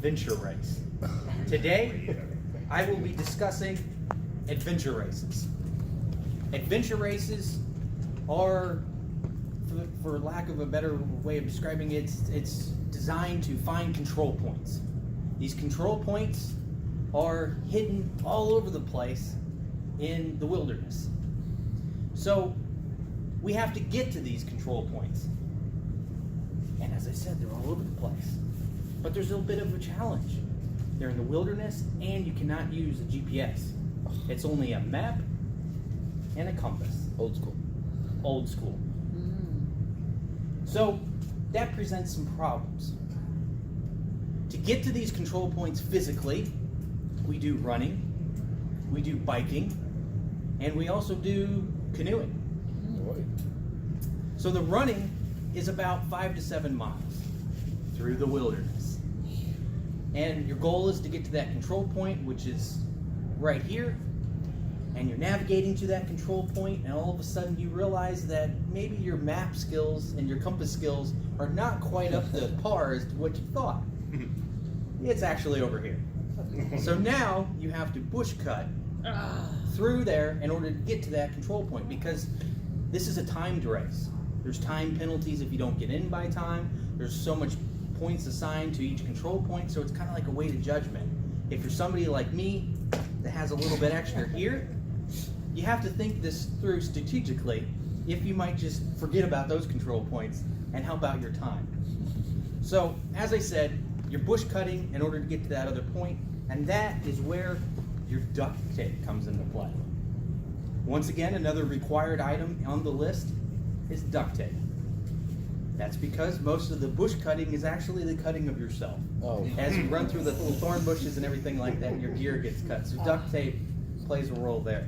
adventure race. Today, I will be discussing adventure races. Adventure races are, for lack of a better way of describing it, it's designed to find control points. These control points are hidden all over the place in the wilderness. So we have to get to these control points. And as I said, they're all over the place. But there's a little bit of a challenge. They're in the wilderness and you cannot use a GPS. It's only a map and a compass. Old school. Old school. So that presents some problems. To get to these control points physically, we do running, we do biking, and we also do canoeing. So the running is about 5 to 7 miles through the wilderness. And your goal is to get to that control point, which is right here. And you're navigating to that control point, and all of a sudden you realize that maybe your map skills and your compass skills are not quite up to par as to what you thought. It's actually over here. So now you have to bush cut through there in order to get to that control point, because this is a timed race. There's time penalties if you don't get in by time. There's so much points assigned to each control point, so it's kind of like a weighted judgment. If you're somebody like me that has a little bit extra here, you have to think this through strategically if you might just forget about those control points and help out your time. So, as I said, you're bush cutting in order to get to that other point, and that is where your duct tape comes into play. Once again, another required item on the list is duct tape. That's because most of the bush cutting is actually the cutting of yourself. Oh. As you run through the little thorn bushes and everything like that, your gear gets cut. So duct tape plays a role there.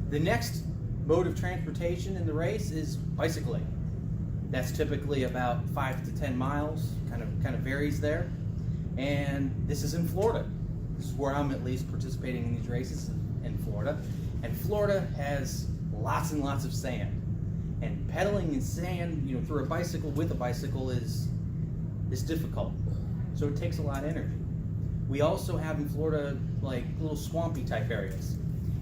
The next mode of transportation in the race is bicycling. That's typically about 5 to 10 miles, kind of varies there. And this is in Florida. This is where I'm at least participating in these races, in Florida. And Florida has lots and lots of sand. And pedaling in sand, through a bicycle with a bicycle is difficult. So it takes a lot of energy. We also have in Florida like little swampy type areas.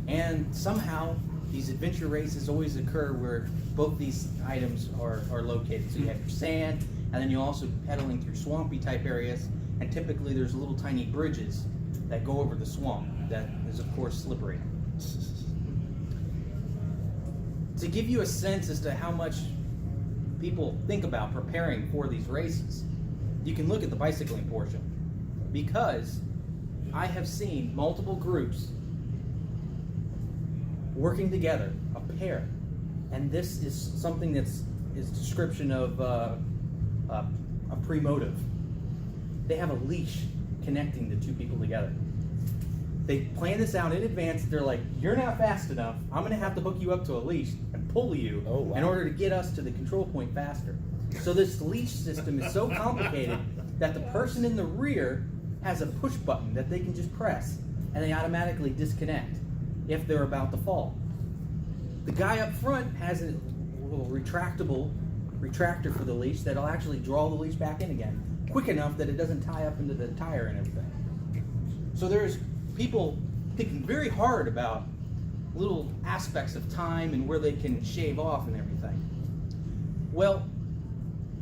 And somehow these adventure races always occur where both these items are located. So you have your sand, and then you're also pedaling through swampy type areas, and typically there's little tiny bridges that go over the swamp that is of course slippery. To give you a sense as to how much people think about preparing for these races, you can look at the bicycling portion, because I have seen multiple groups working together, a pair, and this is something that's description of a pre-motive. They have a leash connecting the two people together. They plan this out in advance. They're like, you're not fast enough. I'm going to have to hook you up to a leash and pull you in order to get us to the control point faster. So this leash system is so complicated that the person in the rear has a push button that they can just press, and they automatically disconnect if they're about to fall. The guy up front has a little retractor for the leash that'll actually draw the leash back in again quick enough that it doesn't tie up into the tire and everything. So there's people thinking very hard about little aspects of time and where they can shave off and everything. Well,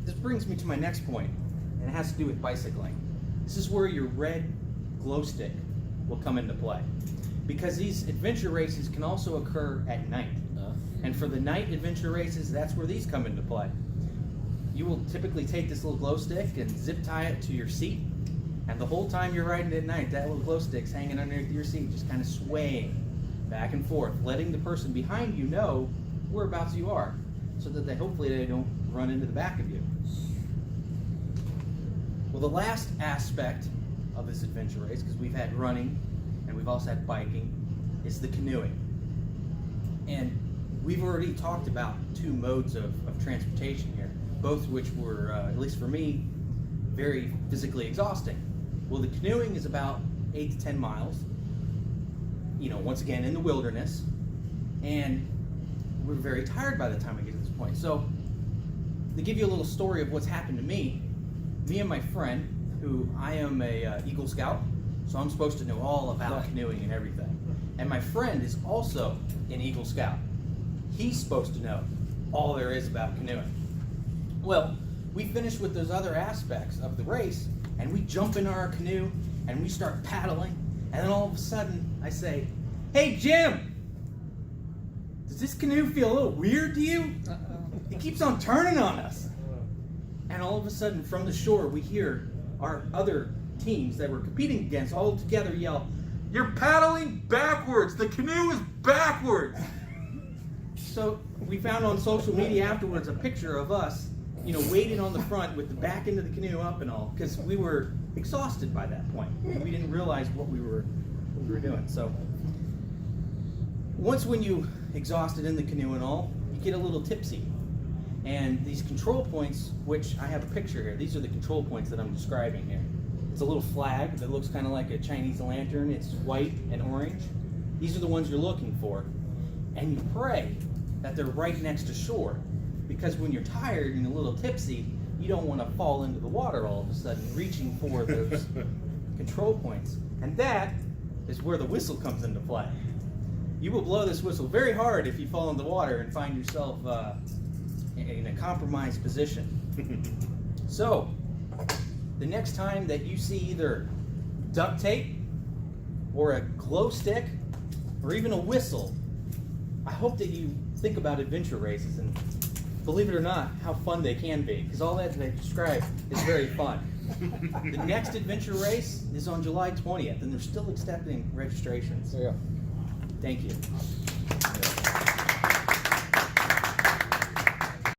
this brings me to my next point, and it has to do with bicycling. This is where your red glow stick will come into play, because these adventure races can also occur at night. And for the night adventure races, that's where these come into play. You will typically take this little glow stick and zip tie it to your seat, and the whole time you're riding at night, that little glow stick's hanging underneath your seat, just kind of swaying back and forth, letting the person behind you know whereabouts you are, so that hopefully they don't run into the back of you. Well, the last aspect of this adventure race, because we've had running and we've also had biking, is the canoeing. And we've already talked about two modes of transportation here, both which were, at least for me, very physically exhausting. Well, the canoeing is about 8 to 10 miles, once again in the wilderness, and we're very tired by the time we get to this point. So, to give you a little story of what's happened to me, me and my friend, who I am a Eagle Scout, so I'm supposed to know all about canoeing and everything. And my friend is also an Eagle Scout. He's supposed to know all there is about canoeing. Well, we finish with those other aspects of the race, and we jump in our canoe, and we start paddling, and then all of a sudden, I say, "Hey, Jim, does this canoe feel a little weird to you? It keeps on turning on us." And all of a sudden, from the shore, we hear our other teams that we're competing against all together yell, "You're paddling backwards! The canoe is backwards!" So we found on social media afterwards a picture of us, wading on the front with the back end of the canoe up and all, because we were exhausted by that point. We didn't realize what we were doing. So once when you exhausted in the canoe and all, you get a little tipsy. And these control points, which I have a picture here, these are the control points that I'm describing here. It's a little flag that looks kind of like a Chinese lantern. It's white and orange. These are the ones you're looking for. And you pray that they're right next to shore, because when you're tired and a little tipsy, you don't want to fall into the water all of a sudden, reaching for those control points. And that is where the whistle comes into play. You will blow this whistle very hard if you fall in the water and find yourself in a compromised position. So, the next time that you see either duct tape or a glow stick or even a whistle, I hope that you think about adventure races and, believe it or not, how fun they can be, because all that I described is very fun. The next adventure race is on July 20th, and they're still accepting registrations. Yeah. Thank you.